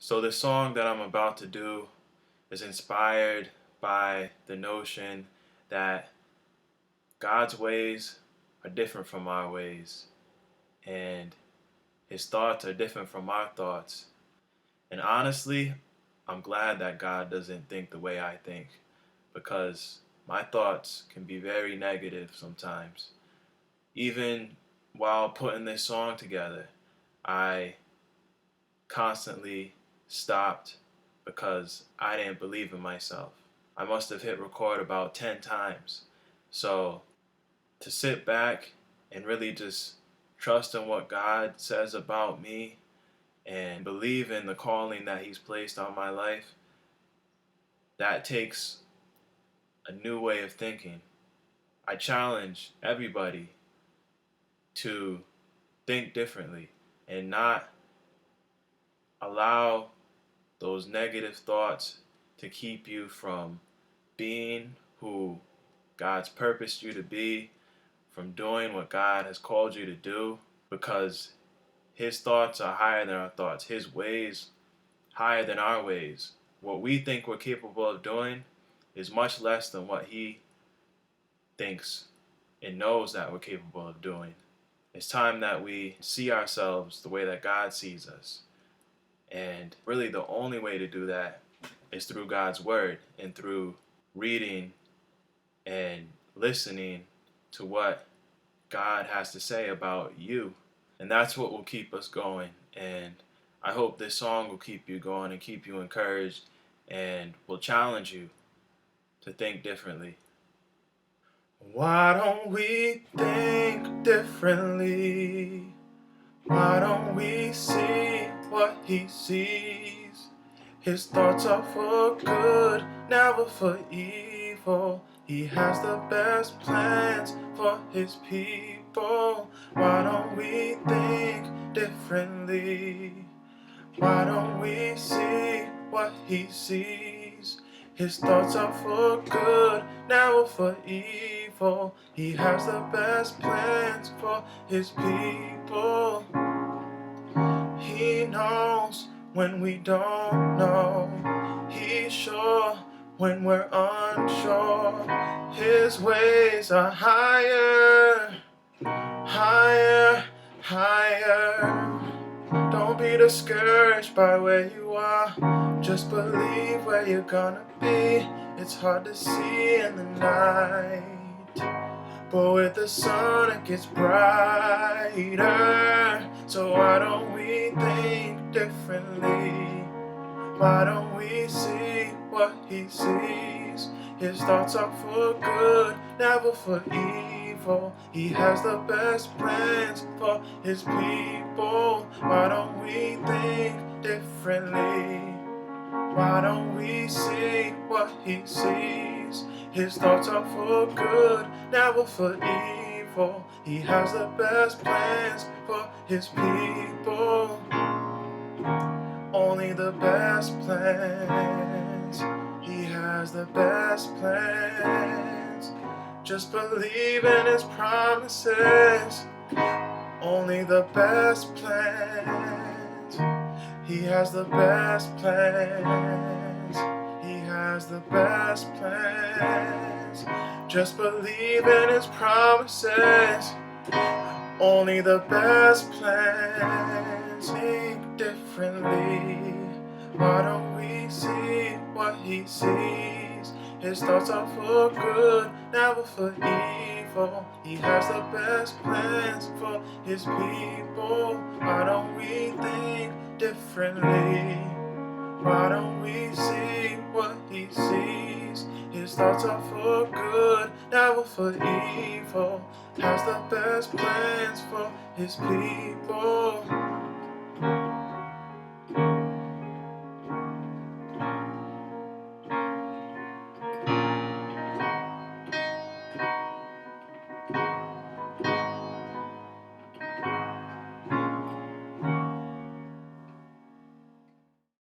So the song that I'm about to do is inspired by the notion that God's ways are different from our ways, and His thoughts are different from our thoughts. And honestly, I'm glad that God doesn't think the way I think, because my thoughts can be very negative sometimes. Even while putting this song together, I constantly stopped because I didn't believe in myself. I must have hit record about 10 times. So to sit back and really just trust in what God says about me and believe in the calling that He's placed on my life, that takes a new way of thinking. I challenge everybody to think differently and not allow those negative thoughts to keep you from being who God's purposed you to be, from doing what God has called you to do, because His thoughts are higher than our thoughts, His ways higher than our ways. What we think we're capable of doing is much less than what He thinks and knows that we're capable of doing. It's time that we see ourselves the way that God sees us. And really, the only way to do that is through God's Word and through reading and listening to what God has to say about you. And that's what will keep us going. And I hope this song will keep you going and keep you encouraged and will challenge you to think differently. Why don't we think differently? Why don't we see what He sees? His thoughts are for good, never for evil. He has the best plans for His people. Why don't we think differently? Why don't we see what He sees? His thoughts are for good, never for evil. He has the best plans for His people. He knows when we don't know. He's sure when we're unsure. His ways are higher, higher, higher. Don't be discouraged by where you are. Just believe where you're gonna be. It's hard to see in the night, but with the sun it gets brighter. So why don't we think differently? Why don't we see what He sees? His thoughts are for good, never for evil. He has the best plans for His people. Why don't we think differently? Why don't we see what He sees? His thoughts are for good, never for evil. He has the best plans for His people. Only the best plans. He has the best plans. Just believe in His promises. Only the best plans. He has the best plans. He has the best plans. Just believe in His promises. Only the best plans. Think differently. Why don't we see what He sees? His thoughts are for good, never for evil. He has the best plans for His people. Why don't we think differently? Why don't we see what He sees? His thoughts are for good, never for evil. Has the best plans for His people.